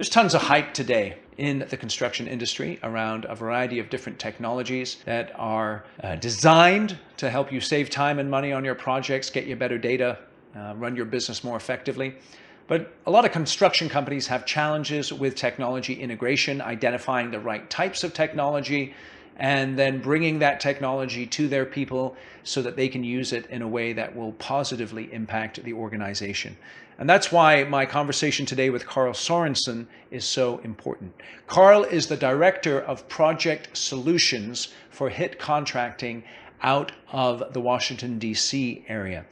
There's tons of hype today in the construction industry around a variety of different technologies that are designed to help you save time and money on your projects, get you better data, run your business more effectively. But a lot of construction companies have challenges with technology integration, identifying the right types of technology, and then bringing that technology to their people so that they can use it in a way that will positively impact the organization. And that's why my conversation today with Karl Sorensen is so important. Karl is the Director of Project Solutions for HIT Contracting out of the Washington, D.C. area.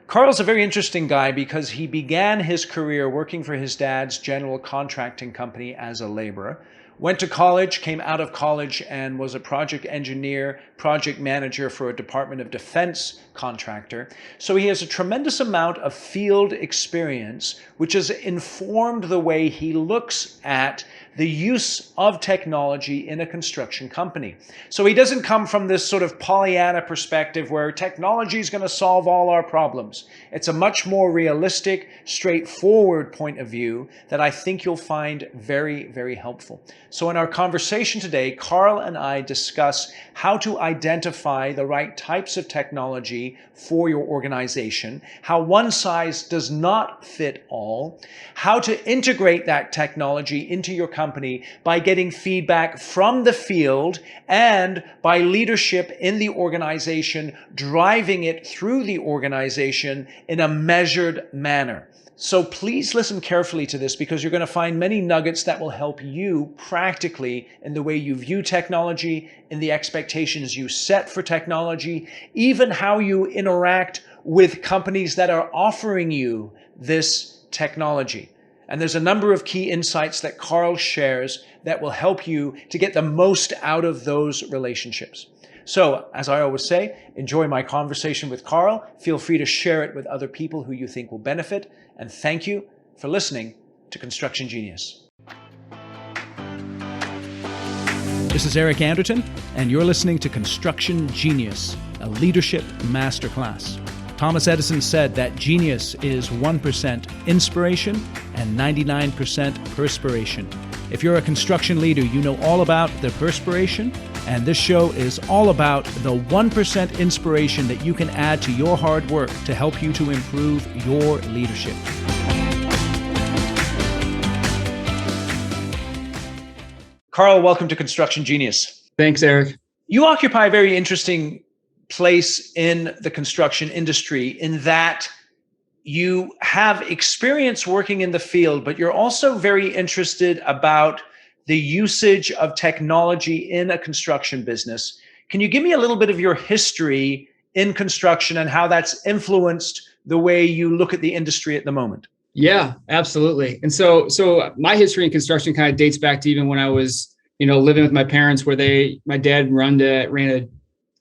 Karl's a very interesting guy because he began his career working for his dad's general contracting company as a laborer. Went to college, came out of college, and was a project engineer, project manager for a Department of Defense contractor. So he has a tremendous amount of field experience, which has informed the way he looks at the use of technology in a construction company. So he doesn't come from this sort of Pollyanna perspective where technology is going to solve all our problems. It's a much more realistic, straightforward point of view that I think you'll find very, very helpful. So in our conversation today, Karl and I discuss how to identify the right types of technology for your organization, how one size does not fit all, how to integrate that technology into your company by getting feedback from the field and by leadership in the organization, driving it through the organization in a measured manner. So please listen carefully to this because you're going to find many nuggets that will help you practically in the way you view technology, in the expectations you set for technology, even how you interact with companies that are offering you this technology. And there's a number of key insights that Karl shares that will help you to get the most out of those relationships. So, as I always say, enjoy my conversation with Karl. Feel free to share it with other people who you think will benefit. And thank you for listening to Construction Genius. This is Eric Anderton, and you're listening to Construction Genius, a leadership masterclass. Thomas Edison said that genius is 1% inspiration and 99% perspiration. If you're a construction leader, you know all about the perspiration, and this show is all about the 1% inspiration that you can add to your hard work to help you to improve your leadership. Karl, welcome to Construction Genius. Thanks, Eric. You occupy a very interesting place in the construction industry in that you have experience working in the field, but you're also very interested about the usage of technology in a construction business. Can you give me a little bit of your history in construction and how that's influenced the way you look at the industry at the moment? Yeah, absolutely. And so my history in construction kind of dates back to even when I was, living with my parents, where my dad ran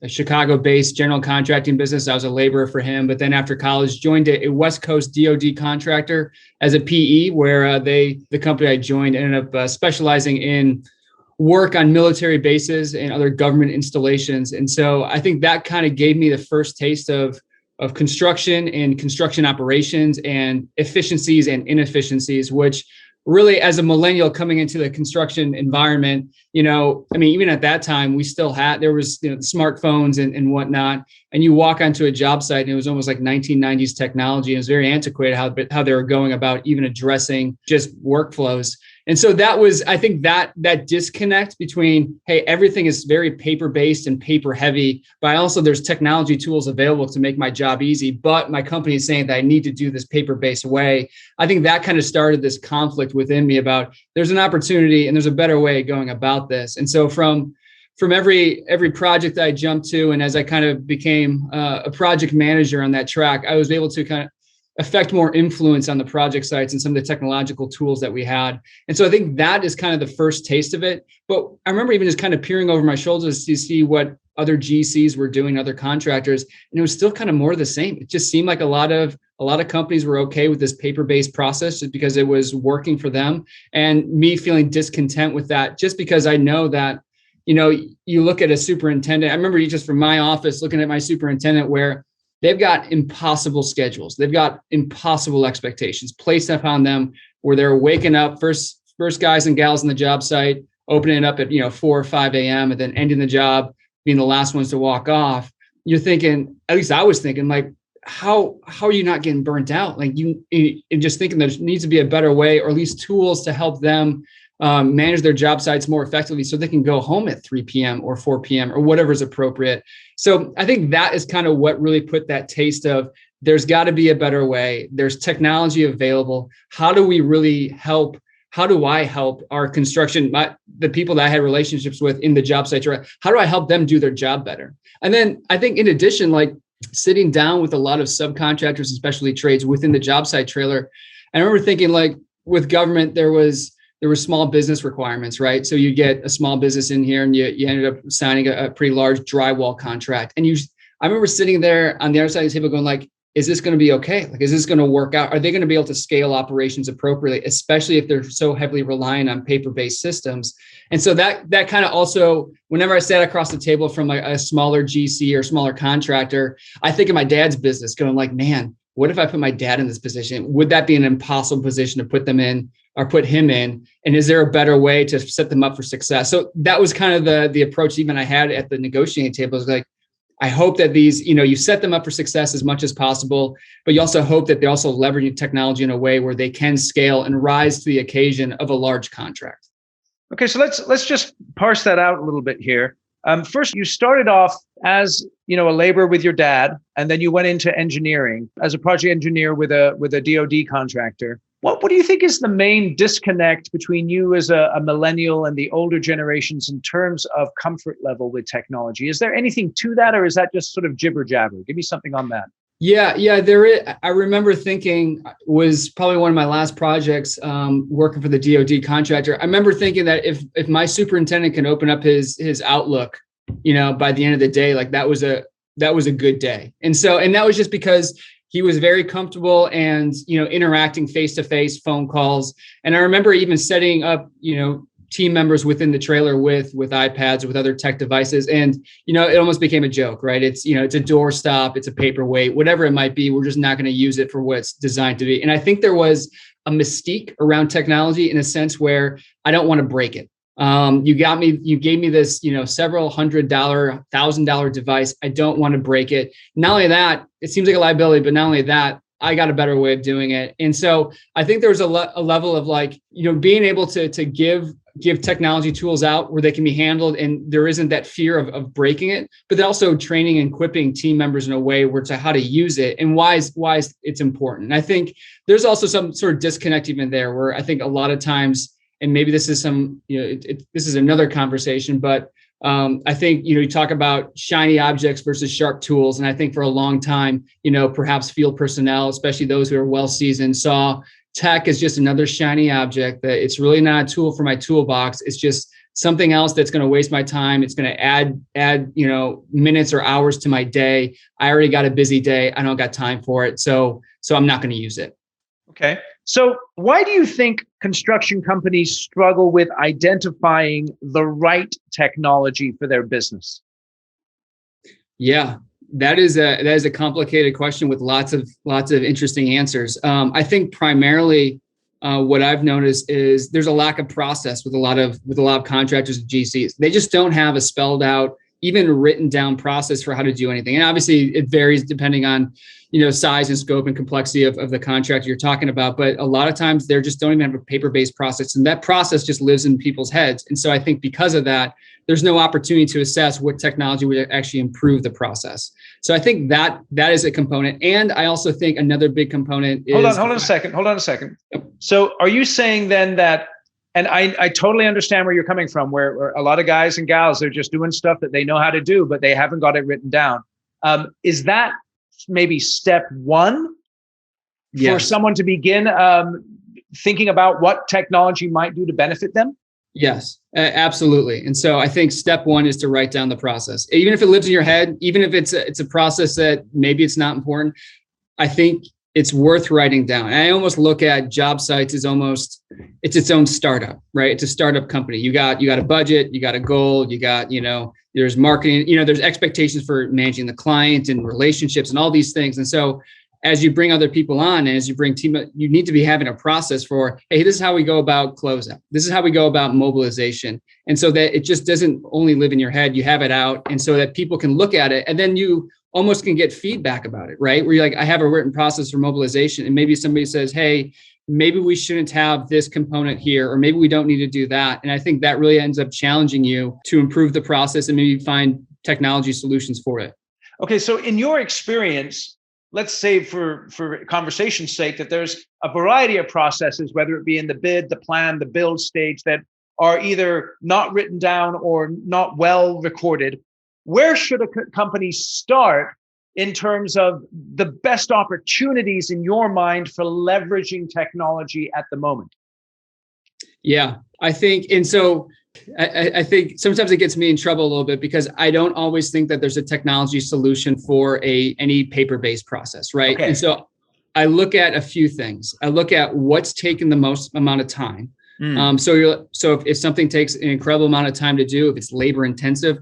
a Chicago-based general contracting business. I was a laborer for him, but then after college, joined a West Coast DoD contractor as a PE, where the company I joined ended up specializing in work on military bases and other government installations. And so I think that kind of gave me the first taste of construction and construction operations and efficiencies and inefficiencies, which really, as a millennial coming into the construction environment, even at that time, we still there was smartphones and whatnot, and you walk onto a job site and it was almost like 1990s technology. It was very antiquated how they were going about even addressing just workflows. And so that was, I think that disconnect between, hey, everything is very paper-based and paper-heavy, but also there's technology tools available to make my job easy, but my company is saying that I need to do this paper-based way. I think that kind of started this conflict within me about there's an opportunity and there's a better way of going about this. And so from every project that I jumped to, and as I kind of became a project manager on that track, I was able to kind of affect more influence on the project sites and some of the technological tools that we had. And so I think that is kind of the first taste of it. But I remember even just kind of peering over my shoulders to see what other GCs were doing, other contractors, and it was still kind of more of the same. It just seemed like a lot of companies were okay with this paper-based process just because it was working for them, and me feeling discontent with that just because I know that, you look at a superintendent. I remember just from my office looking at my superintendent where they've got impossible schedules. They've got impossible expectations placed upon them where they're waking up first first guys and gals on the job site, opening it up at 4 or 5 a.m. and then ending the job, being the last ones to walk off. You're thinking, at least I was thinking, like, how are you not getting burnt out? Like you just thinking there needs to be a better way, or at least tools to help them manage their job sites more effectively so they can go home at 3 p.m. or 4 p.m. or whatever is appropriate. So I think that is kind of what really put that taste of there's got to be a better way. There's technology available. How do we really help? How do I help our construction, the people that I had relationships with in the job sites? How do I help them do their job better? And then I think in addition, like sitting down with a lot of subcontractors, especially trades within the job site trailer, I remember thinking, like, with government, there were small business requirements, right? So you get a small business in here and you ended up signing a pretty large drywall contract. And I remember sitting there on the other side of the table going, like, is this going to be okay? Like, is this going to work out? Are they going to be able to scale operations appropriately, especially if they're so heavily reliant on paper-based systems? And so that kind of also, whenever I sat across the table from a smaller GC or smaller contractor, I think of my dad's business going, like, man, what if I put my dad in this position? Would that be an impossible position to put them in or put him in? And is there a better way to set them up for success? So that was kind of the approach even I had at the negotiating table. It was like, I hope that these, you set them up for success as much as possible, but you also hope that they're also leveraging technology in a way where they can scale and rise to the occasion of a large contract. Okay, so let's just parse that out a little bit here. First, you started off as a laborer with your dad, and then you went into engineering as a project engineer with a DoD contractor. What do you think is the main disconnect between you as a millennial and the older generations in terms of comfort level with technology? Is there anything to that, or is that just sort of jibber jabber? Give me something on that. Yeah, there is. I remember thinking, was probably one of my last projects working for the DoD contractor. I remember thinking that if my superintendent can open up his Outlook, by the end of the day, like that was a good day. And that was just because he was very comfortable and, interacting face-to-face phone calls. And I remember even setting up, team members within the trailer with iPads, with other tech devices. And, it almost became a joke, right? It's, it's a doorstop, it's a paperweight, whatever it might be. We're just not going to use it for what it's designed to be. And I think there was a mystique around technology in a sense where I don't want to break it. You gave me this, several $100,000, $1,000 device. I don't want to break it. Not only that, it seems like a liability, but not only that, I got a better way of doing it. And so I think there's a level of, like, being able to give technology tools out where they can be handled and there isn't that fear of breaking it, but then also training and equipping team members in a way where to how to use it and why it's important. And I think there's also some sort of disconnect even there where I think a lot of times, and maybe this is this is another conversation, but I think, you talk about shiny objects versus sharp tools. And I think for a long time, perhaps field personnel, especially those who are well-seasoned, saw tech as just another shiny object, that it's really not a tool for my toolbox. It's just something else that's going to waste my time. It's going to add, minutes or hours to my day. I already got a busy day. I don't got time for it. So I'm not going to use it. Okay. So why do you think construction companies struggle with identifying the right technology for their business? Yeah, that is a complicated question with lots of interesting answers. I think primarily what I've noticed is there's a lack of process with a lot of contractors and GCs. They just don't have a spelled out, even written down process for how to do anything. And obviously it varies depending on, size and scope and complexity of the contract you're talking about. But a lot of times they just don't even have a paper-based process. And that process just lives in people's heads. And so I think because of that, there's no opportunity to assess what technology would actually improve the process. So I think that is a component. And I also think another big component is— Hold on a second. Yep. So are you saying then that, and I totally understand where you're coming from, where a lot of guys and gals are just doing stuff that they know how to do, but they haven't got it written down. Is that maybe step one for someone to begin thinking about what technology might do to benefit them? Yes, absolutely. And so I think step one is to write down the process. Even if it lives in your head, even if it's a process that maybe it's not important, I think it's worth writing down. And I almost look at job sites as it's its own startup, right? It's a startup company. You got a budget, you got a goal, you got, there's marketing, there's expectations for managing the client and relationships and all these things. And so as you bring other people on and as you bring team, you need to be having a process for, hey, this is how we go about closeout. This is how we go about mobilization. And so that it just doesn't only live in your head, you have it out. And so that people can look at it and then you almost can get feedback about it, right? Where you're like, I have a written process for mobilization. And maybe somebody says, hey, maybe we shouldn't have this component here, or maybe we don't need to do that. And I think that really ends up challenging you to improve the process and maybe find technology solutions for it. Okay, so in your experience, let's say for conversation's sake that there's a variety of processes, whether it be in the bid, the plan, the build stage, that are either not written down or not well recorded. Where should a company start in terms of the best opportunities in your mind for leveraging technology at the moment? Yeah, I think, and so I think sometimes it gets me in trouble a little bit because I don't always think that there's a technology solution for any paper-based process, right? Okay. And so I look at a few things. I look at what's taken the most amount of time. So if something takes an incredible amount of time to do, if it's labor intensive,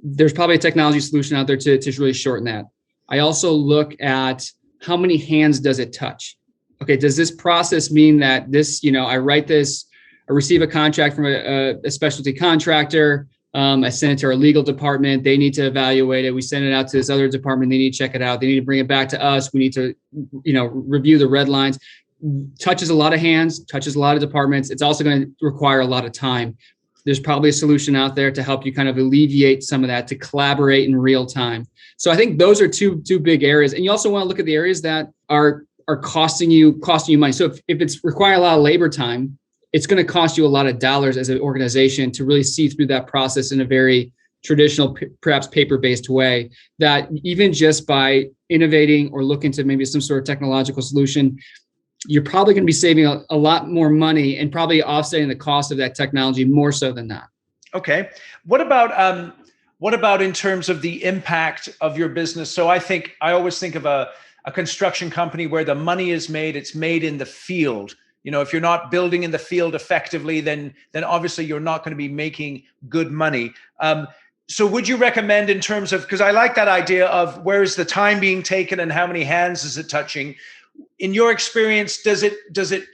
there's probably a technology solution out there to really shorten that. I also look at how many hands does it touch? Okay, does this process mean that this, I write this, I receive a contract from a specialty contractor. I send it to our legal department. They need to evaluate it. We send it out to this other department. They need to check it out. They need to bring it back to us. We need to, review the red lines. Touches a lot of hands, touches a lot of departments. It's also going to require a lot of time. There's probably a solution out there to help you kind of alleviate some of that, to collaborate in real time. So I think those are two big areas. And you also want to look at the areas that are costing you money. So if it's require a lot of labor time, it's going to cost you a lot of dollars as an organization to really see through that process in a very traditional, perhaps paper-based way, that even just by innovating or looking to maybe some sort of technological solution, you're probably going to be saving a lot more money and probably offsetting the cost of that technology more so than that. Okay. What about in terms of the impact of your business? So I always think of a construction company where the money is made, it's made in the field. If you're not building in the field effectively, then obviously you're not going to be making good money. So would you recommend in terms of, because I like that idea of where is the time being taken and how many hands is it touching? In your experience, does it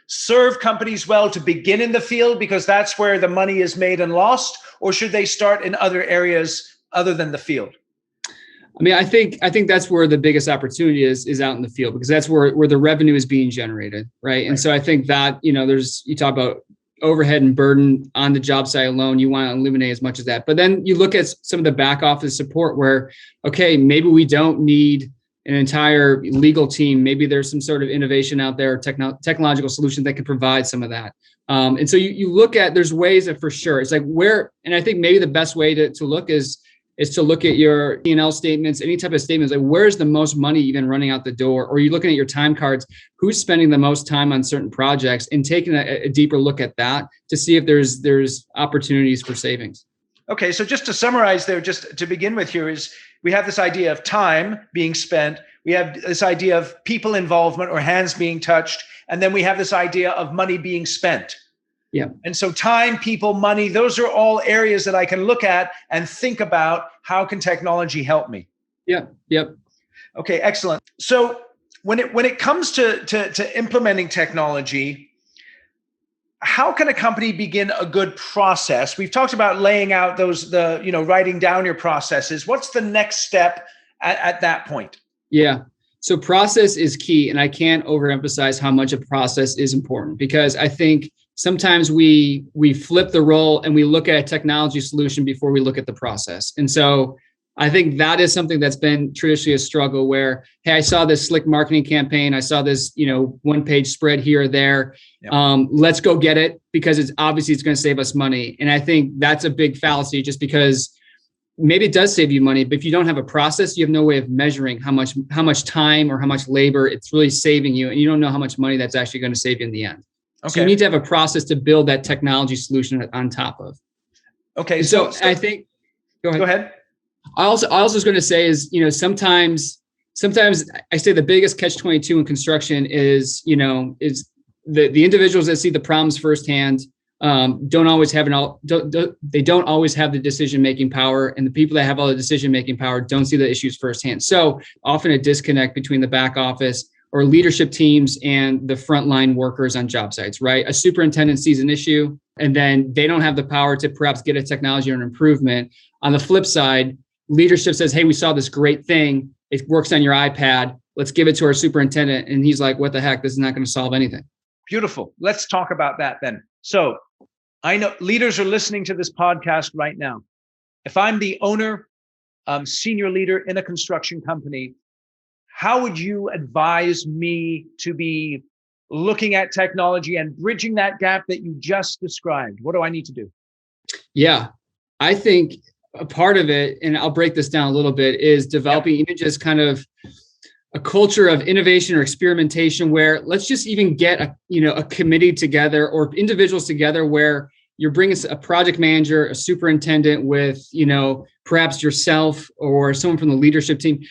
serve companies well to begin in the field because that's where the money is made and lost, or should they start in other areas other than the field? I mean, I think that's where the biggest opportunity is out in the field, because that's where the revenue is being generated, right? And so I think that, you talk about overhead and burden on the job site alone, you want to eliminate as much of that. But then you look at some of the back office support where, okay, maybe we don't need an entire legal team. Maybe there's some sort of innovation out there, technological solution that can provide some of that. And so you look at, there's ways that for sure, it's like where, and I think maybe the best way to look is to look at your P&L statements, any type of statements, like where's the most money even running out the door? Or you're looking at your time cards, who's spending the most time on certain projects, and taking a deeper look at that to see if there's opportunities for savings. Okay, so just to summarize there, just to begin with here, is we have this idea of time being spent, we have this idea of people involvement or hands being touched, and then we have this idea of money being spent. Yeah. And so time, people, money, those are all areas that I can look at and think about, how can technology help me? Yeah. Yep. Okay, excellent. So when it comes to implementing technology, how can a company begin a good process? We've talked about laying out writing down your processes. What's the next step at that point? Yeah. So process is key. And I can't overemphasize how much a process is important, because I think sometimes we flip the role and we look at a technology solution before we look at the process. And so I think that is something that's been traditionally a struggle where, hey, I saw this slick marketing campaign. I saw this, one-page spread here or there. Yep. Let's go get it because it's going to save us money. And I think that's a big fallacy, just because maybe it does save you money, but if you don't have a process, you have no way of measuring how much time or how much labor it's really saving you. And you don't know how much money that's actually going to save you in the end. Okay. So you need to have a process to build that technology solution on top of. Okay. So I think, go ahead. I also was going to say is, sometimes I say the biggest catch-22 in construction is the individuals that see the problems firsthand don't always have they don't always have the decision-making power, and the people that have all the decision-making power don't see the issues firsthand. So often a disconnect between the back office or leadership teams and the frontline workers on job sites, right? A superintendent sees an issue and then they don't have the power to perhaps get a technology or an improvement. On the flip side, leadership says, hey, we saw this great thing. It works on your iPad. Let's give it to our superintendent. And he's like, what the heck? This is not going to solve anything. Beautiful. Let's talk about that then. So I know leaders are listening to this podcast right now. If I'm the owner, senior leader in a construction company, how would you advise me to be looking at technology and bridging that gap that you just described? What do I need to do? Yeah, I think a part of it, and I'll break this down a little bit, is developing even just kind of a culture of innovation or experimentation, where let's just even get a committee together or individuals together where you're bringing a project manager, a superintendent with, perhaps yourself or someone from the leadership team.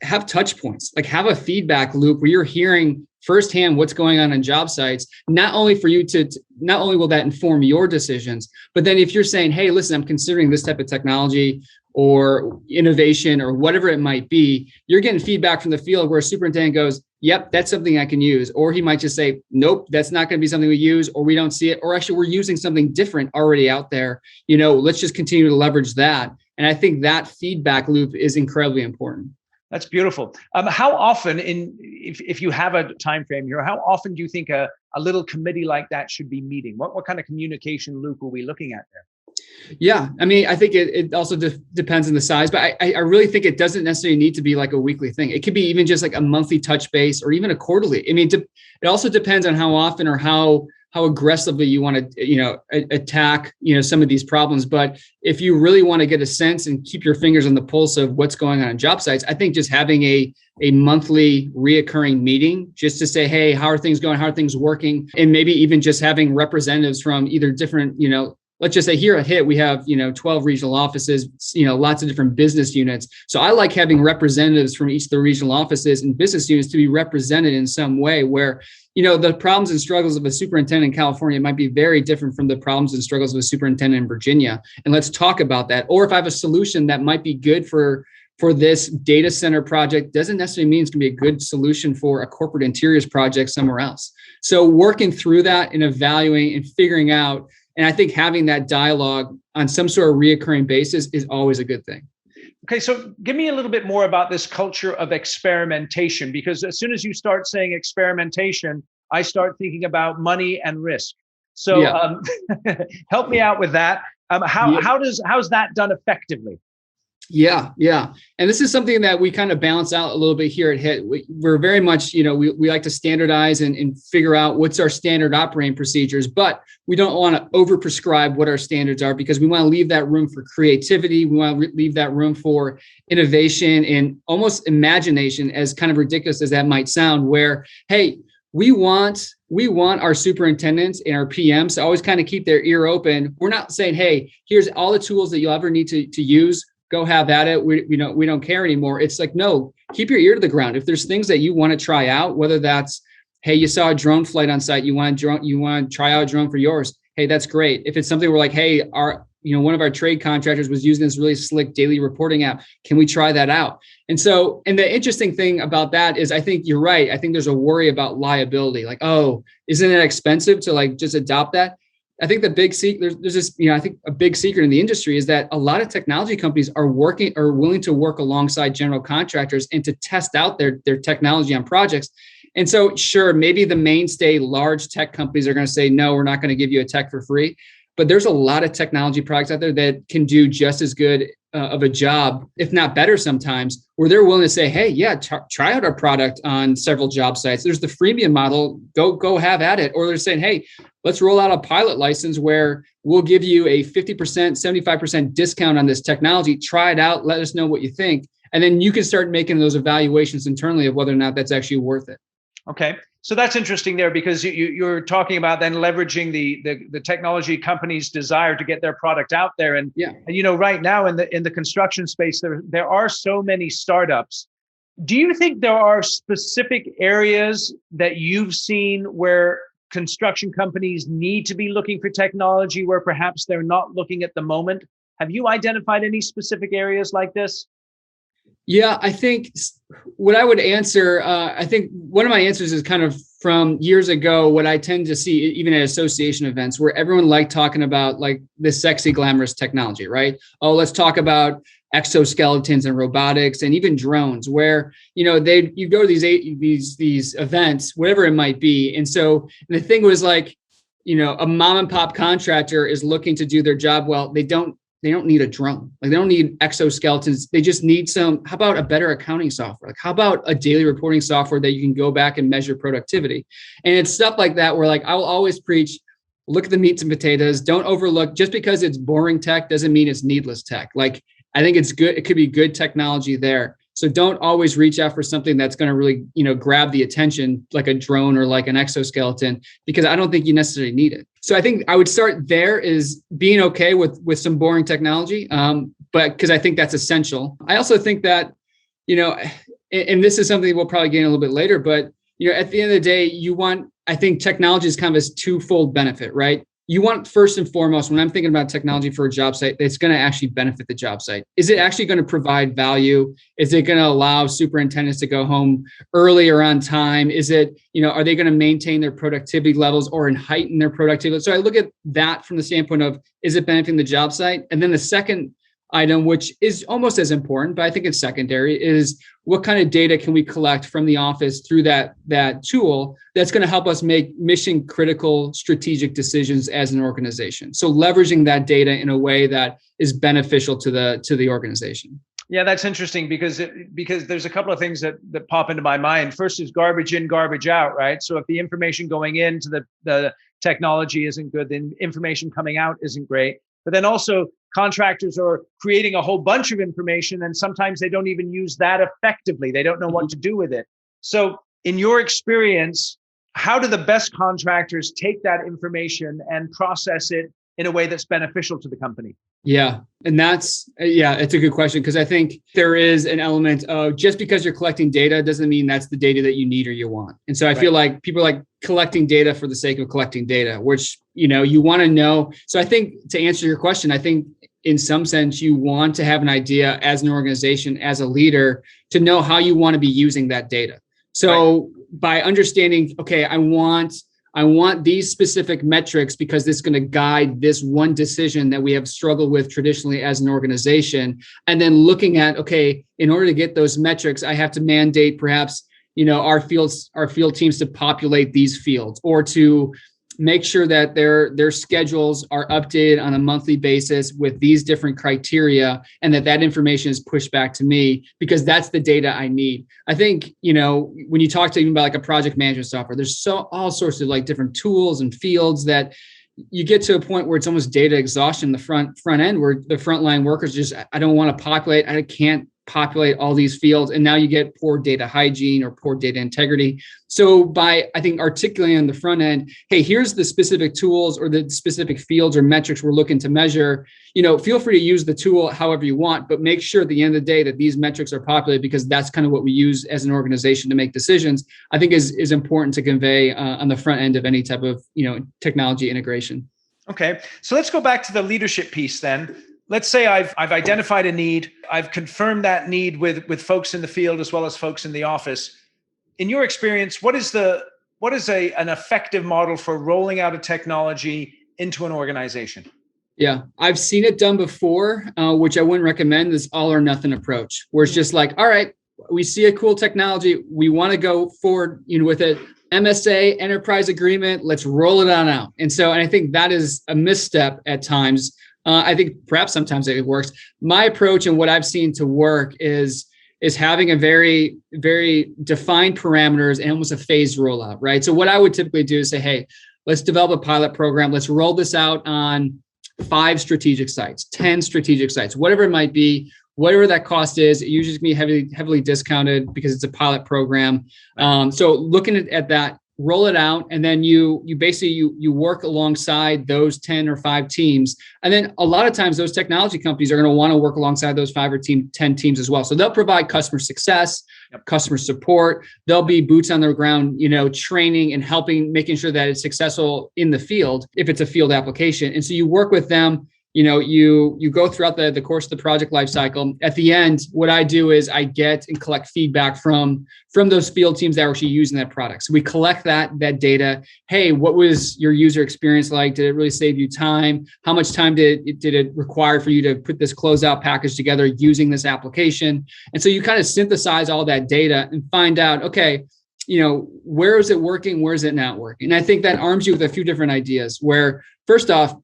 Have touch points, like have a feedback loop where you're hearing firsthand what's going on job sites. Not only will that inform your decisions, but then if you're saying, hey, listen, I'm considering this type of technology or innovation or whatever it might be, you're getting feedback from the field where a superintendent goes, yep, that's something I can use. Or he might just say, nope, that's not going to be something we use, or we don't see it, or actually we're using something different already out there. Let's just continue to leverage that. And I think that feedback loop is incredibly important. That's beautiful. How often, if you have a time frame here, how often do you think a little committee like that should be meeting? What kind of communication loop are we looking at there? Yeah, I mean, I think it also depends on the size, but I really think it doesn't necessarily need to be like a weekly thing. It could be even just like a monthly touch base or even a quarterly. I mean, it also depends on how often or how aggressively you want to, attack, some of these problems. But if you really want to get a sense and keep your fingers on the pulse of what's going on job sites, I think just having a monthly reoccurring meeting just to say, hey, how are things going? How are things working? And maybe even just having representatives from either different, let's just say here at HIT, we have, 12 regional offices, lots of different business units. So I like having representatives from each of the regional offices and business units to be represented in some way where, the problems and struggles of a superintendent in California might be very different from the problems and struggles of a superintendent in Virginia. And let's talk about that. Or if I have a solution that might be good for this data center project, doesn't necessarily mean it's going to be a good solution for a corporate interiors project somewhere else. So working through that and evaluating and figuring out, and I think having that dialogue on some sort of reoccurring basis is always a good thing. Okay, so give me a little bit more about this culture of experimentation, because as soon as you start saying experimentation, I start thinking about money and risk. So help me out with that. How's that done effectively? Yeah. And this is something that we kind of balance out a little bit here at HIT. We're very much, we like to standardize and figure out what's our standard operating procedures, but we don't want to overprescribe what our standards are because we want to leave that room for creativity. We want to leave that room for innovation and almost imagination, as kind of ridiculous as that might sound, where, hey, we want our superintendents and our PMs to always kind of keep their ear open. We're not saying, hey, here's all the tools that you'll ever need to use. Go have at it. We don't care anymore. It's like, no, keep your ear to the ground. If there's things that you want to try out, whether that's, hey, you saw a drone flight on site, you want to try out a drone for yours. Hey, that's great. If it's something we're like, hey, one of our trade contractors was using this really slick daily reporting app. Can we try that out? And the interesting thing about that is I think you're right. I think there's a worry about liability. Like, oh, isn't it expensive to like just adopt that? I think the big secret, there's this, I think a big secret in the industry is that a lot of technology companies are willing to work alongside general contractors and to test out their technology on projects. And so, sure, maybe the mainstay large tech companies are going to say, no, we're not going to give you a tech for free. But there's a lot of technology products out there that can do just as good of a job, if not better sometimes, where they're willing to say, hey, yeah, try out our product on several job sites. There's the freemium model, go have at it. Or they're saying, hey, let's roll out a pilot license where we'll give you a 50%, 75% discount on this technology. Try it out. Let us know what you think. And then you can start making those evaluations internally of whether or not that's actually worth it. Okay. So that's interesting there, because you're talking about then leveraging the technology company's desire to get their product out there. And right now in the construction space, there are so many startups. Do you think there are specific areas that you've seen where construction companies need to be looking for technology where perhaps they're not looking at the moment? Have you identified any specific areas like this? Yeah, I think what I would answer, I think one of my answers is kind of from years ago, what I tend to see even at association events where everyone liked talking about like this sexy, glamorous technology, right? Oh, let's talk about exoskeletons and robotics and even drones where, you go to these events, whatever it might be. And so the thing was like, a mom and pop contractor is looking to do their job well. They don't need a drone. Like they don't need exoskeletons. They just need how about a better accounting software? Like how about a daily reporting software that you can go back and measure productivity? And it's stuff like that where like, I will always preach, look at the meats and potatoes. Don't overlook, just because it's boring tech doesn't mean it's needless tech. Like I think it's good. It could be good technology there. So don't always reach out for something that's going to really, grab the attention like a drone or like an exoskeleton, because I don't think you necessarily need it. So I think I would start there is being okay with some boring technology, but because I think that's essential. I also think that, and this is something we'll probably get in a little bit later, but at the end of the day, I think technology is kind of a twofold benefit, right? You want first and foremost, when I'm thinking about technology for a job site, that's going to actually benefit the job site. Is it actually going to provide value? Is it going to allow superintendents to go home early or on time? Is it, are they going to maintain their productivity levels or heighten their productivity? So I look at that from the standpoint of, is it benefiting the job site? And then the second item, which is almost as important, but I think it's secondary, is what kind of data can we collect from the office through that tool that's going to help us make mission critical strategic decisions as an organization. So leveraging that data in a way that is beneficial to the organization. Yeah, that's interesting because there's a couple of things that pop into my mind. First is garbage in, garbage out, right? So if the information going into the technology isn't good, then information coming out isn't great. But then also contractors are creating a whole bunch of information, and sometimes they don't even use that effectively. They don't know what to do with it. So in your experience, how do the best contractors take that information and process it in a way that's beneficial to the company? Yeah. And it's a good question, because I think there is an element of just because you're collecting data doesn't mean that's the data that you need or you want. And so I feel like people are like collecting data for the sake of collecting data, which, you want to know. So I think to answer your question, I think in some sense, you want to have an idea as an organization, as a leader, to know how you want to be using that data. So by understanding, okay, I want these specific metrics because this is going to guide this one decision that we have struggled with traditionally as an organization. And then looking at, okay, in order to get those metrics, I have to mandate perhaps, our field teams to populate these fields, or to make sure that their schedules are updated on a monthly basis with these different criteria, and that information is pushed back to me because that's the data I need. I think, when you talk to even about like a project management software, there's all sorts of like different tools and fields that you get to a point where it's almost data exhaustion, the front end, where the frontline workers just, I don't want to populate, I can't populate all these fields. And now you get poor data hygiene or poor data integrity. So by, I think, articulating on the front end, hey, here's the specific tools or the specific fields or metrics we're looking to measure, feel free to use the tool however you want, but make sure at the end of the day that these metrics are populated, because that's kind of what we use as an organization to make decisions, I think is important to convey on the front end of any type of, technology integration. Okay. So let's go back to the leadership piece then. Let's say I've identified a need. I've confirmed that need with folks in the field as well as folks in the office. In your experience, what is an effective model for rolling out a technology into an organization? Yeah, I've seen it done before, which I wouldn't recommend, this all or nothing approach, where it's just like, all right, we see a cool technology, we want to go forward, with it. MSA, enterprise agreement, let's roll it on out. And I think that is a misstep at times. I think perhaps sometimes it works. My approach and what I've seen to work is having a very, very defined parameters and almost a phased rollout, right? So what I would typically do is say, hey, let's develop a pilot program. Let's roll this out on 5 strategic sites, 10 strategic sites, whatever it might be, whatever that cost is. It usually can be heavily discounted because it's a pilot program. So looking at that, roll it out, and then you basically you work alongside those 10 or 5 teams. And then a lot of times those technology companies are going to want to work alongside those 5 or 10 teams as well. So they'll provide customer success, customer support. They'll be boots on the ground, training and helping, making sure that it's successful in the field if it's a field application. And so you work with them. You go throughout the course of the project lifecycle. At the end, what I do is I get and collect feedback from those field teams that are actually using that product. So we collect that data. Hey, what was your user experience like? Did it really save you time? How much time did it require for you to put this closeout package together using this application? And so you kind of synthesize all that data and find out, okay, where is it working? Where is it not working? And I think that arms you with a few different ideas where, first off,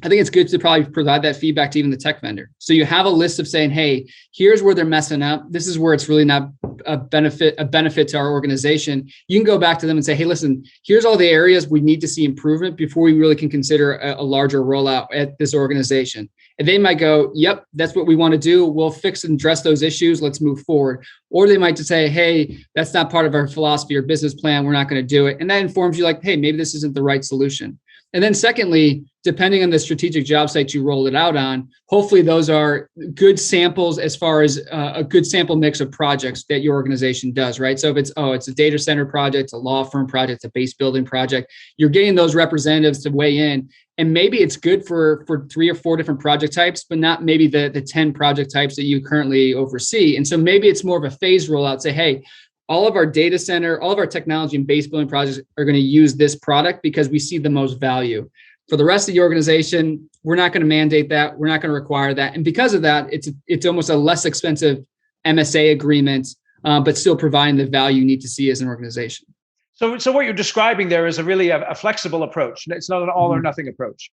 I think it's good to probably provide that feedback to even the tech vendor. So you have a list of saying, hey, here's where they're messing up. This is where it's really not a benefit to our organization. You can go back to them and say, hey, listen, here's all the areas we need to see improvement before we really can consider a larger rollout at this organization. And they might go, yep, that's what we want to do. We'll fix and address those issues. Let's move forward. Or they might just say, hey, that's not part of our philosophy or business plan. We're not going to do it. And that informs you like, hey, maybe this isn't the right solution. And then secondly, depending on the strategic job site you roll it out on, hopefully those are good samples as far as a good sample mix of projects that your organization does, right? So if it's a data center project, a law firm project, a base building project, you're getting those representatives to weigh in. And maybe it's good for 3 or 4 different project types, but not maybe the 10 project types that you currently oversee. And so maybe it's more of a phased rollout. Say, hey, all of our data center, all of our technology and base building projects are going to use this product because we see the most value. For the rest of the organization, we're not going to mandate that. We're not going to require that. And because of that, it's almost a less expensive MSA agreement, but still providing the value you need to see as an organization. So what you're describing there is a flexible approach. It's not an all or nothing approach.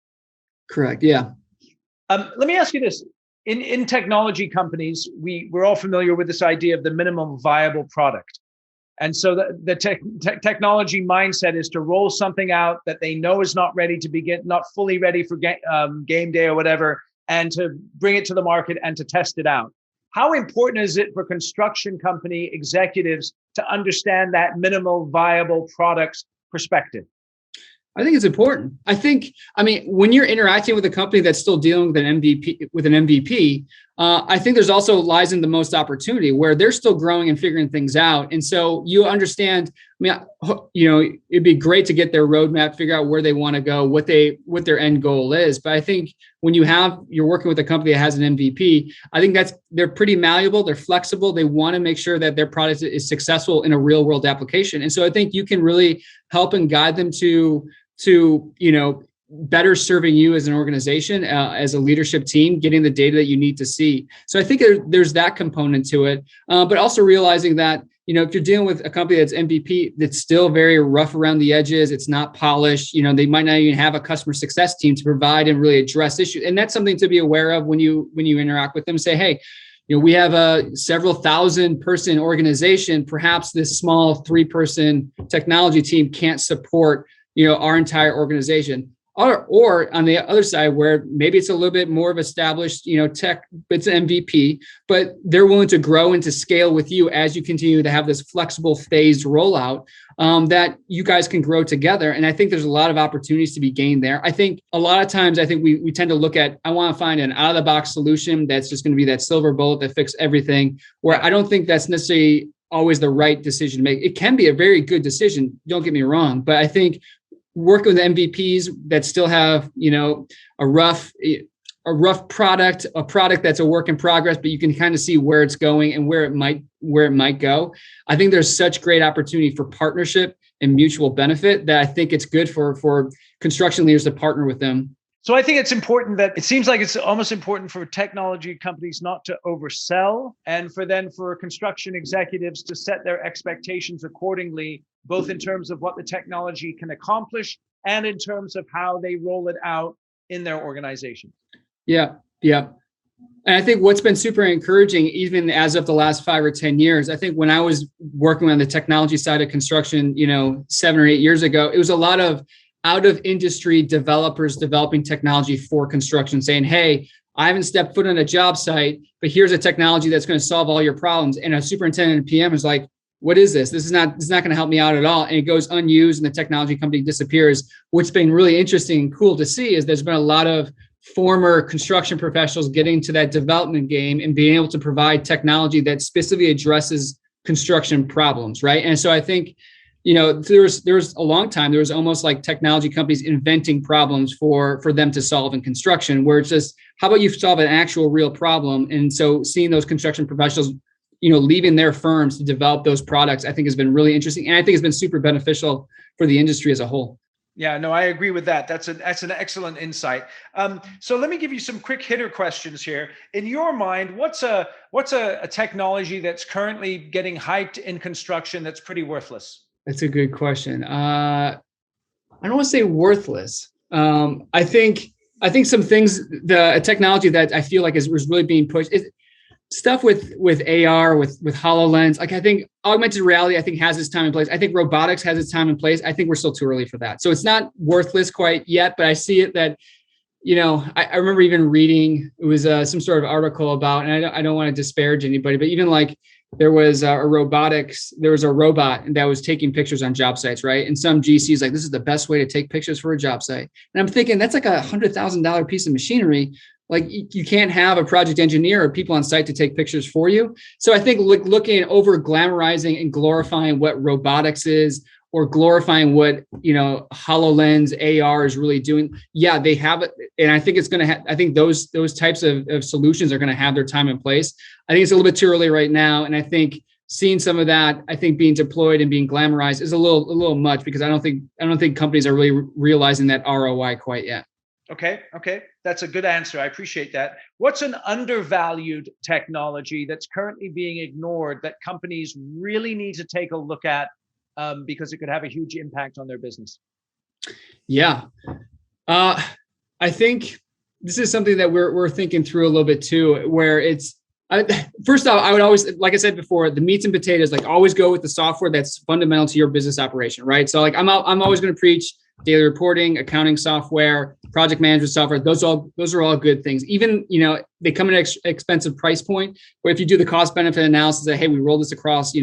Correct. Yeah. Let me ask you this. In technology companies, we're all familiar with this idea of the minimum viable product. And so the technology mindset is to roll something out that they know is not fully ready for game day or whatever, and to bring it to the market and to test it out. How important is it for construction company executives to understand that minimal viable product perspective? I think it's important. When you're interacting with a company that's still dealing with an MVP, I think there's also lies in the most opportunity where they're still growing and figuring things out. And so you understand, it'd be great to get their roadmap, figure out where they want to go, what their end goal is. But I think when you're working with a company that has an MVP, I think they're pretty malleable, they're flexible, they want to make sure that their product is successful in a real world application. And so I think you can really help and guide them to better serving you as an organization, as a leadership team, getting the data that you need to see. So I think there's that component to it, but also realizing that, if you're dealing with a company that's MVP, that's still very rough around the edges, it's not polished, they might not even have a customer success team to provide and really address issues. And that's something to be aware of when you interact with them. Say, hey, we have a several thousand person organization. Perhaps this small 3-person technology team can't support our entire organization. Or on the other side, where maybe it's a little bit more of established, tech, it's an MVP, but they're willing to grow and to scale with you as you continue to have this flexible phased rollout, that you guys can grow together. And I think there's a lot of opportunities to be gained there. I think a lot of times, we tend to look at, I want to find an out of the box solution that's just going to be that silver bullet that fixes everything, where I don't think that's necessarily always the right decision to make. It can be a very good decision, don't get me wrong, but I think working with MVPs that still have, a rough product, a product that's a work in progress, but you can kind of see where it's going and where it might go. I think there's such great opportunity for partnership and mutual benefit that I think it's good for construction leaders to partner with them. So I think it's important that it seems like it's almost important for technology companies not to oversell, and for construction executives to set their expectations accordingly, both in terms of what the technology can accomplish and in terms of how they roll it out in their organization. Yeah. And I think what's been super encouraging, even as of the last 5 or 10 years, I think when I was working on the technology side of construction, 7 or 8 years ago, it was a lot of out of industry developers developing technology for construction, saying, hey, I haven't stepped foot on a job site, but here's a technology that's going to solve all your problems. And a superintendent and PM is like, what is this? This is not going to help me out at all. And it goes unused and the technology company disappears. What's been really interesting and cool to see is there's been a lot of former construction professionals getting to that development game and being able to provide technology that specifically addresses construction problems, right? And so I think, there was a long time, there was almost like technology companies inventing problems for them to solve in construction, where it's just, how about you solve an actual real problem? And so seeing those construction professionals, leaving their firms to develop those products, I think has been really interesting. And I think it's been super beneficial for the industry as a whole. Yeah, no, I agree with that. That's an excellent insight. So let me give you some quick hitter questions here. In your mind, what's a technology that's currently getting hyped in construction that's pretty worthless? That's a good question. I don't want to say worthless. I think some things, a technology that I feel like is really being pushed is stuff with AR, with HoloLens. Like, I think augmented reality, I think, has its time and place. I think robotics has its time and place. I think we're still too early for that. So it's not worthless quite yet, but I see it that, I remember even reading, it was some sort of article about, and I don't want to disparage anybody, but even like there was a robot that was taking pictures on job sites, right? And some GC's like, this is the best way to take pictures for a job site. And I'm thinking that's like $100,000 piece of machinery. Like, you can't have a project engineer or people on site to take pictures for you. So I think looking over glamorizing and glorifying what robotics is, or glorifying what, HoloLens AR is really doing. Yeah, they have it. And I think it's going to I think those types of solutions are going to have their time and place. I think it's a little bit too early right now. And I think seeing some of that, I think being deployed and being glamorized is a little much, because I don't think companies are really realizing that ROI quite yet. Okay. That's a good answer. I appreciate that. What's an undervalued technology that's currently being ignored that companies really need to take a look at, because it could have a huge impact on their business? Yeah. I think this is something that we're thinking through a little bit too, where first off, I would always, like I said before, the meats and potatoes, like, always go with the software that's fundamental to your business operation, right? So like, I'm always going to preach daily reporting, accounting software, project management software. Those are all good things. Even, they come at an expensive price point, where if you do the cost benefit analysis that, hey, we roll this across,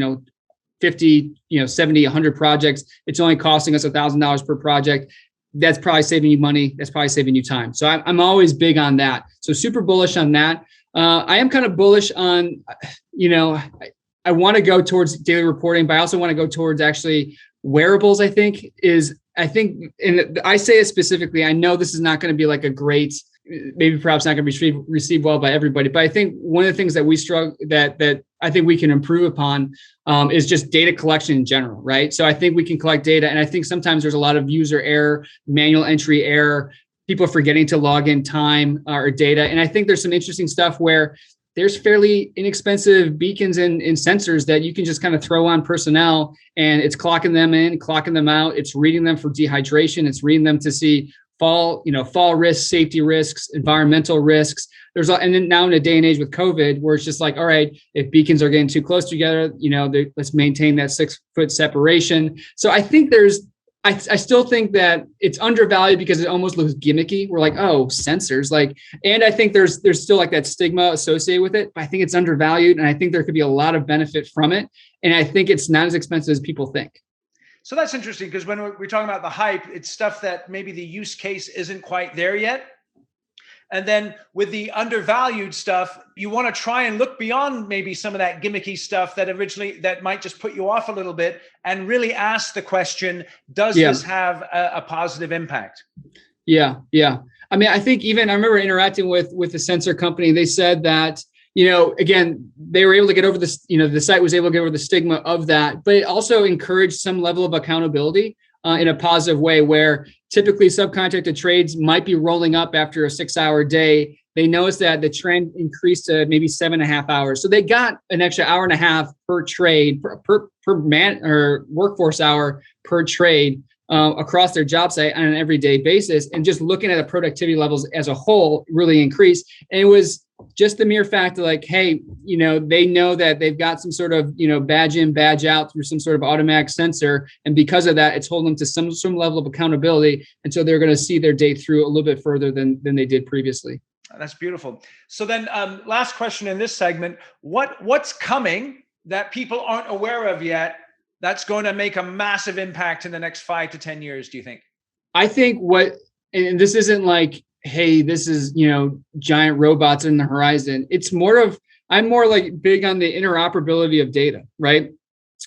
50, 70, 100 projects, it's only costing us $1,000 per project. That's probably saving you money. That's probably saving you time. So I'm always big on that. So super bullish on that. I am kind of bullish on, I want to go towards daily reporting, but I also want to go towards actually wearables. I think, and I say it specifically, I know this is not going to be like a great, maybe perhaps not going to be received well by everybody, but I think one of the things that we struggle, that I think we can improve upon, is just data collection in general, right? So I think we can collect data, and I think sometimes there's a lot of user error, manual entry error, people forgetting to log in time or data. And I think there's some interesting stuff where there's fairly inexpensive beacons and sensors that you can just kind of throw on personnel, and it's clocking them in, clocking them out. It's reading them for dehydration. It's reading them to see fall risks, safety risks, environmental risks. And then now in a day and age with COVID, where it's just like, all right, if beacons are getting too close together, let's maintain that 6-foot separation. So I think I still think that it's undervalued because it almost looks gimmicky. We're like, oh, sensors, and I think there's still like that stigma associated with it, but I think it's undervalued, and I think there could be a lot of benefit from it. And I think it's not as expensive as people think. So that's interesting, because when we're talking about the hype, it's stuff that maybe the use case isn't quite there yet. And then with the undervalued stuff, you want to try and look beyond maybe some of that gimmicky stuff that might just put you off a little bit, and really ask the question, does this have a positive impact? Yeah. I mean, I think I remember interacting with the sensor company. They said that, again, they were able to get over this, the site was able to get over the stigma of that, but it also encouraged some level of accountability in a positive way, where typically subcontracted trades might be rolling up after a 6-hour day. They noticed that the trend increased to maybe 7.5 hours. So they got an extra 1.5 hours per trade, per man or workforce hour per trade across their job site on an everyday basis. And just looking at the productivity levels as a whole really increased. And it was just the mere fact of like, hey, they know that they've got some sort of, badge in, badge out through some sort of automatic sensor. And because of that, it's holding them to some level of accountability. And so they're going to see their day through a little bit further than they did previously. That's beautiful. So then last question in this segment, what's coming that people aren't aware of yet that's going to make a massive impact in the next 5 to 10 years, do you think? I think and this isn't like, hey, this is, giant robots in the horizon. It's more of, I'm more like big on the interoperability of data, right?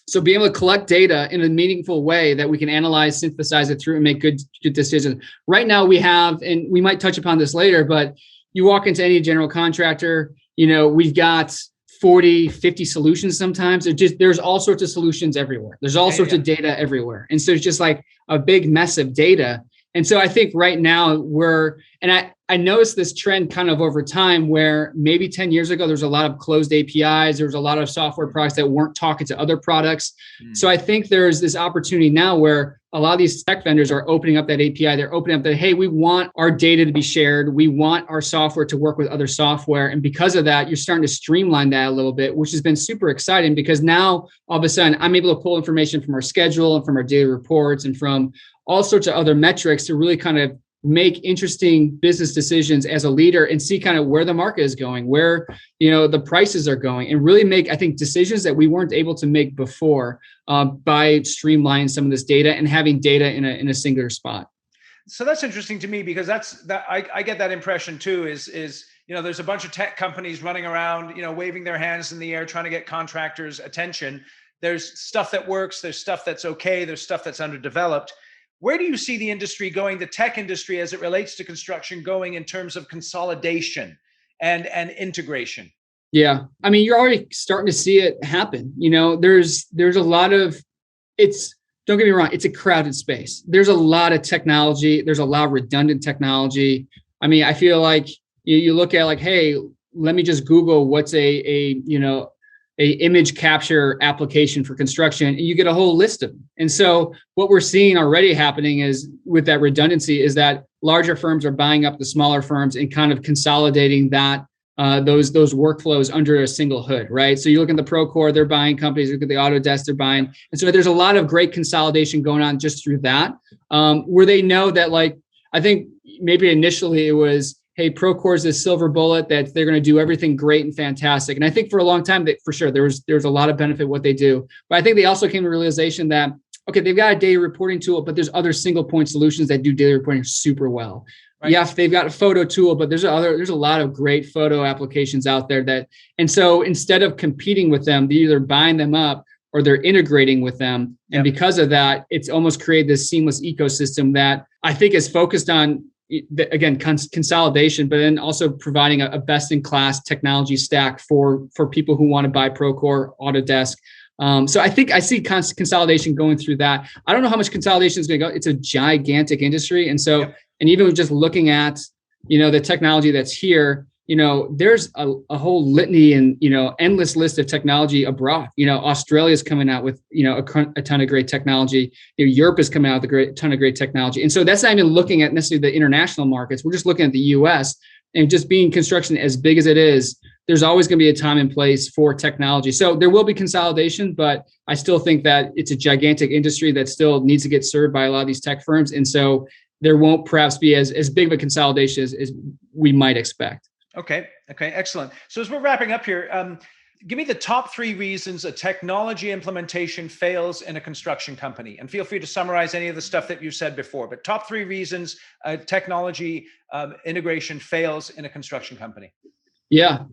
So being able to collect data in a meaningful way that we can analyze, synthesize it through and make good decisions. Right now we have, and we might touch upon this later, but you walk into any general contractor, we've got 40, 50 solutions sometimes. There's all sorts of solutions everywhere. There's all sorts of data everywhere. And so it's just like a big mess of data. And so I think right now I noticed this trend kind of over time where maybe 10 years ago, there's a lot of closed APIs. There was a lot of software products that weren't talking to other products. So I think there's this opportunity now where a lot of these tech vendors are opening up that API. They're opening up that, hey, we want our data to be shared. We want our software to work with other software. And because of that, you're starting to streamline that a little bit, which has been super exciting because now all of a sudden I'm able to pull information from our schedule and from our daily reports and from all sorts of other metrics to really kind of make interesting business decisions as a leader and see kind of where the market is going, where, the prices are going, and really make, I think, decisions that we weren't able to make before by streamlining some of this data and having data in a singular spot. So that's interesting to me because I get that impression too, is there's a bunch of tech companies running around, waving their hands in the air, trying to get contractors' attention. There's stuff that works, there's stuff that's okay, there's stuff that's underdeveloped. Where do you see the industry going, the tech industry, as it relates to construction, going in terms of consolidation and integration? Yeah. I mean, you're already starting to see it happen. There's a lot of, don't get me wrong, it's a crowded space. There's a lot of technology. There's a lot of redundant technology. I mean, I feel like you look at like, hey, let me just Google what's a image capture application for construction, and you get a whole list of them. And so what we're seeing already happening is with that redundancy is that larger firms are buying up the smaller firms and kind of consolidating that those workflows under a single hood, right? So you look at the Procore, they're buying companies, you look at the Autodesk, they're buying. And so there's a lot of great consolidation going on just through that, where they know that, like, I think maybe initially it was, hey, Procore is this silver bullet that they're going to do everything great and fantastic. And I think for a long time, that for sure, there's a lot of benefit what they do. But I think they also came to the realization that, okay, they've got a data reporting tool, but there's other single point solutions that do data reporting super well. Right. Yes, they've got a photo tool, but there's a lot of great photo applications out there and so instead of competing with them, they're either buying them up or they're integrating with them. And because of that, it's almost created this seamless ecosystem that I think is focused on, again, consolidation, but then also providing a best-in-class technology stack for people who want to buy Procore, Autodesk. So I think I see consolidation going through that. I don't know how much consolidation is going to go. It's a gigantic industry. And so, and even just looking at, the technology that's here, there's a whole litany and, endless list of technology abroad. Australia's coming out with, a ton of great technology. Europe is coming out with a ton of great technology. And so that's not even looking at necessarily the international markets. We're just looking at the US, and just being construction as big as it is, there's always going to be a time and place for technology. So there will be consolidation, but I still think that it's a gigantic industry that still needs to get served by a lot of these tech firms. And so there won't perhaps be as big of a consolidation as we might expect. Okay, excellent. So as we're wrapping up here, give me the top 3 reasons a technology implementation fails in a construction company. And feel free to summarize any of the stuff that you said before, but top 3 reasons a technology integration fails in a construction company. Yeah,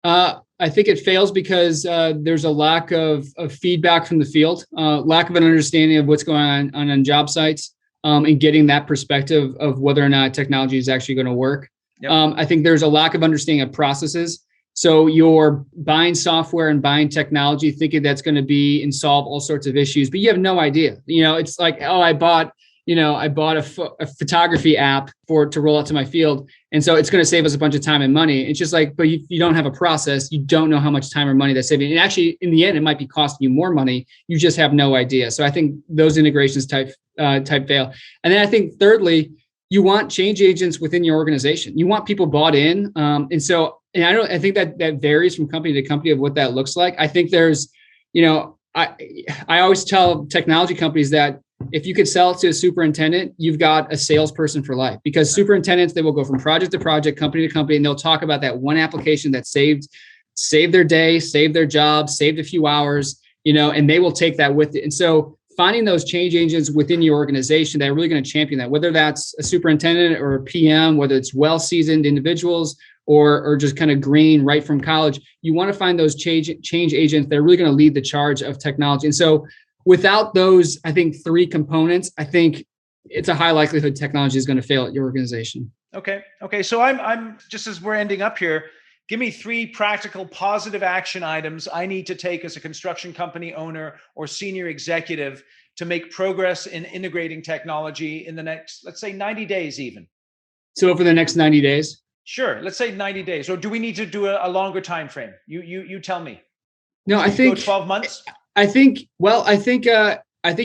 I think it fails because there's a lack of feedback from the field, lack of an understanding of what's going on job sites, and getting that perspective of whether or not technology is actually going to work. I think there's a lack of understanding of processes. So you're buying software and buying technology, thinking that's going to be and solve all sorts of issues, but you have no idea. It's like, oh, I bought a photography app to roll out to my field, and so it's going to save us a bunch of time and money. It's just like, but you don't have a process. You don't know how much time or money that's saving. And actually, in the end, it might be costing you more money. You just have no idea. So I think those integrations type fail. And then I think thirdly, you want change agents within your organization. You want people bought in. And I think that varies from company to company of what that looks like. I think there's, I always tell technology companies that if you could sell it to a superintendent, you've got a salesperson for life, because superintendents, they will go from project to project, company to company, and they'll talk about that one application that saved saved their day, saved their job, saved a few hours, and they will take that with it. And so finding those change agents within your organization that are really going to champion that, whether that's a superintendent or a PM, whether it's well-seasoned individuals or just kind of green right from college, you want to find those change agents that are really going to lead the charge of technology. And so without those, I think 3 components, I think it's a high likelihood technology is going to fail at your organization. Okay. So I'm just, as we're ending up here, give me 3 practical positive action items I need to take as a construction company owner or senior executive to make progress in integrating technology in the next, let's say 90 days even. So for the next 90 days? Sure. Let's say 90 days. Or do we need to do a longer time frame? You tell me. No, so I think go 12 months. I think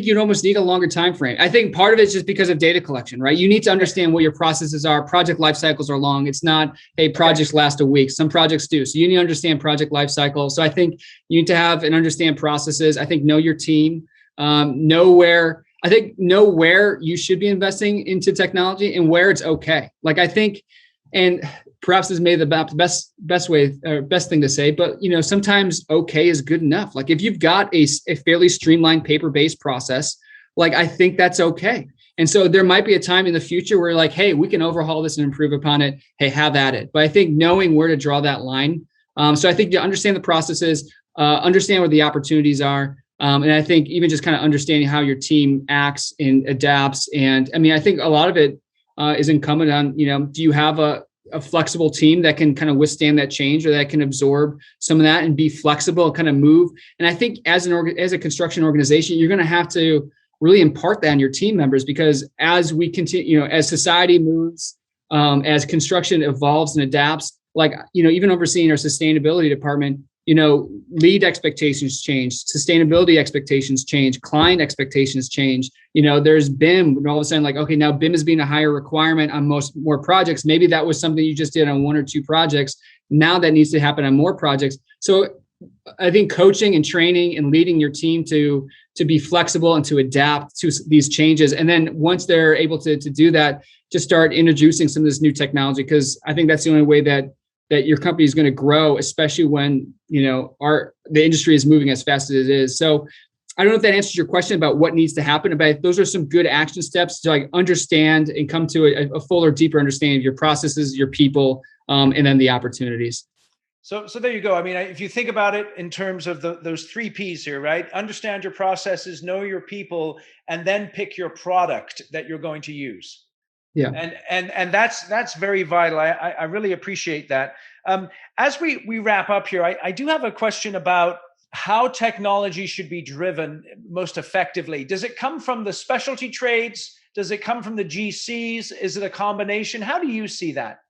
you'd almost need a longer time frame. I think part of it is just because of data collection, right? You need to understand what your processes are. Project life cycles are long. It's not, hey, projects last a week. Some projects do. So you need to understand project life cycle. So I think you need to have and understand processes. I think know your team, know where you should be investing into technology and where it's okay. Like I think, and perhaps this may be the best way or best thing to say, but sometimes okay is good enough. Like if you've got a fairly streamlined paper-based process, like I think that's okay. And so there might be a time in the future where like, hey, we can overhaul this and improve upon it. Hey, have at it. But I think knowing where to draw that line. So I think to understand the processes, understand where the opportunities are. And I think even just kind of understanding how your team acts and adapts. And I mean, I think a lot of it is incumbent on, do you have a flexible team that can kind of withstand that change or that can absorb some of that and be flexible and kind of move. And I think as a construction organization, you're going to have to really impart that on your team members, because as we continue, as society moves, as construction evolves and adapts, like, even overseeing our sustainability department, lead expectations change, sustainability expectations change, client expectations change. There's BIM, and all of a sudden, like, okay, now BIM is being a higher requirement on more projects. Maybe that was something you just did on 1 or 2 projects. Now that needs to happen on more projects. So I think coaching and training and leading your team to be flexible and to adapt to these changes. And then once they're able to do that, just start introducing some of this new technology, because I think that's the only way that your company is going to grow, especially when, the industry is moving as fast as it is. So I don't know if that answers your question about what needs to happen, but those are some good action steps to like understand and come to a fuller, deeper understanding of your processes, your people, and then the opportunities. So there you go. I mean, if you think about it in terms of those 3 Ps here, right? Understand your processes, know your people, and then pick your product that you're going to use. Yeah. And that's very vital. I really appreciate that. As we wrap up here, I do have a question about how technology should be driven most effectively. Does it come from the specialty trades? Does it come from the GCs? Is it a combination? How do you see that?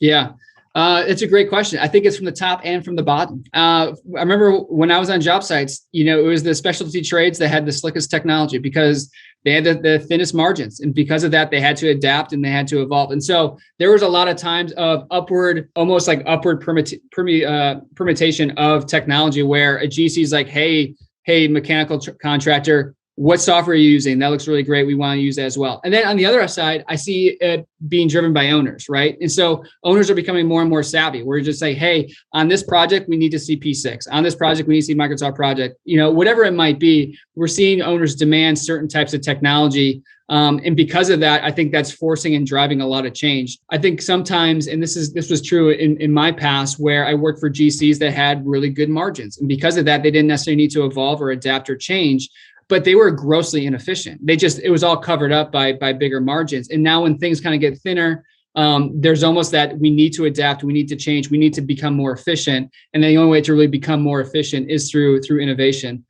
Yeah. It's a great question. I think it's from the top and from the bottom. I remember when I was on job sites, it was the specialty trades that had the slickest technology because they had the thinnest margins. And because of that, they had to adapt and they had to evolve. And so there was a lot of times of almost like upward permutation of technology where a GC is like, hey, mechanical contractor, what software are you using? That looks really great. We want to use that as well. And then on the other side, I see it being driven by owners, right? And so owners are becoming more and more savvy. We're just saying, hey, on this project, we need to see P6. On this project, we need to see Microsoft Project. Whatever it might be, we're seeing owners demand certain types of technology. And because of that, I think that's forcing and driving a lot of change. I think sometimes, and this was true in my past, where I worked for GCs that had really good margins. And because of that, they didn't necessarily need to evolve or adapt or change, but they were grossly inefficient. It was all covered up by bigger margins. And now when things kind of get thinner, there's almost that we need to adapt, we need to change, we need to become more efficient. And the only way to really become more efficient is through innovation.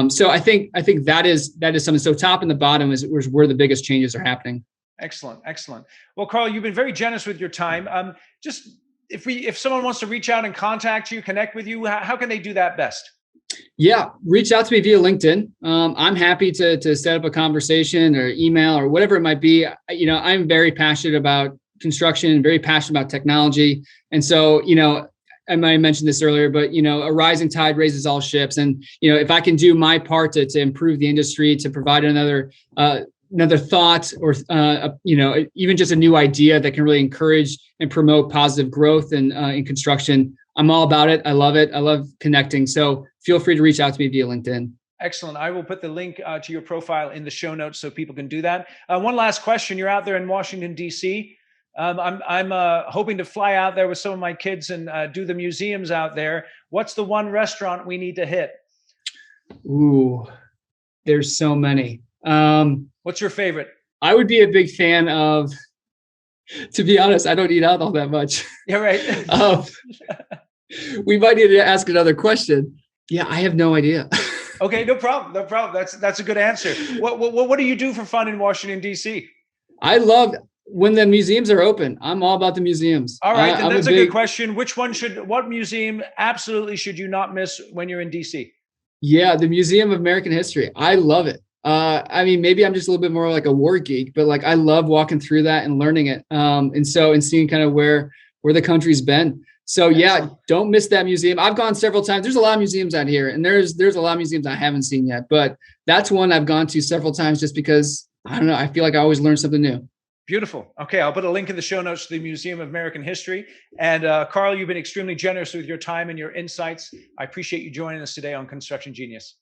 So I think that is something. So top and the bottom is where the biggest changes are happening. Excellent. Well, Karl, you've been very generous with your time. Just if someone wants to reach out and contact you, connect with you, how can they do that best? Yeah, reach out to me via LinkedIn. I'm happy to set up a conversation or email or whatever it might be. I'm very passionate about construction, very passionate about technology. And so, I might have mentioned this earlier, but, a rising tide raises all ships. And, if I can do my part to improve the industry, to provide another thought or, even just a new idea that can really encourage and promote positive growth in construction, I'm all about it. I love it. I love connecting. So feel free to reach out to me via LinkedIn. Excellent. I will put the link to your profile in the show notes so people can do that. One last question. You're out there in Washington, D.C. I'm hoping to fly out there with some of my kids and do the museums out there. What's the one restaurant we need to hit? Ooh, there's so many. What's your favorite? I would be a big fan of, to be honest, I don't eat out all that much. Yeah, right. We might need to ask another question. Yeah, I have no idea. Okay, no problem. No problem. That's a good answer. What do you do for fun in Washington, D.C.? I love when the museums are open. I'm all about the museums. All right, then that's a good question. What museum absolutely should you not miss when you're in D.C.? Yeah, the Museum of American History. I love it. I mean, maybe I'm just a little bit more like a war geek, but like I love walking through that and learning it. And seeing kind of where the country's been. So yeah, don't miss that museum. I've gone several times. There's a lot of museums out here, and there's a lot of museums I haven't seen yet, but that's one I've gone to several times just because, I don't know, I feel like I always learn something new. Beautiful. Okay, I'll put a link in the show notes to the Museum of American History. And Karl, you've been extremely generous with your time and your insights. I appreciate you joining us today on Construction Genius.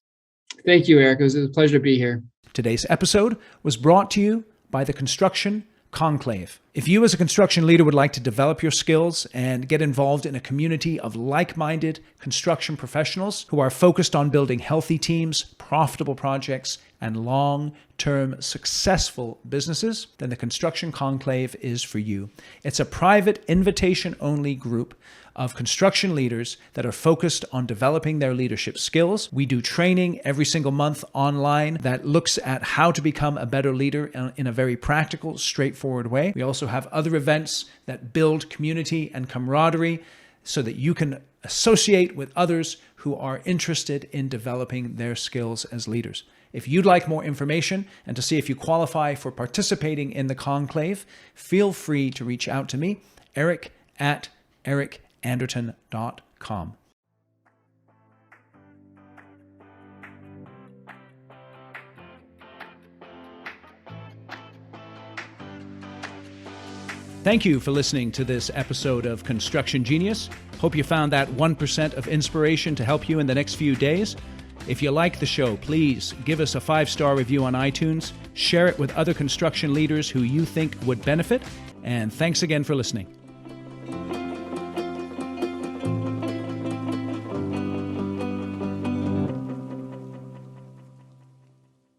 Thank you, Eric. It was a pleasure to be here. Today's episode was brought to you by the Construction Conclave. If you as a construction leader would like to develop your skills and get involved in a community of like-minded construction professionals who are focused on building healthy teams, profitable projects, and long-term successful businesses, then the Construction Conclave is for you. It's a private invitation-only group of construction leaders that are focused on developing their leadership skills. We do training every single month online that looks at how to become a better leader in a very practical, straightforward way. We also have other events that build community and camaraderie so that you can associate with others who are interested in developing their skills as leaders. If you'd like more information and to see if you qualify for participating in the conclave, feel free to reach out to me, eric@ericanderton.com. Thank you for listening to this episode of Construction Genius. Hope you found that 1% of inspiration to help you in the next few days. If you like the show, please give us a 5-star review on iTunes, share it with other construction leaders who you think would benefit, and thanks again for listening.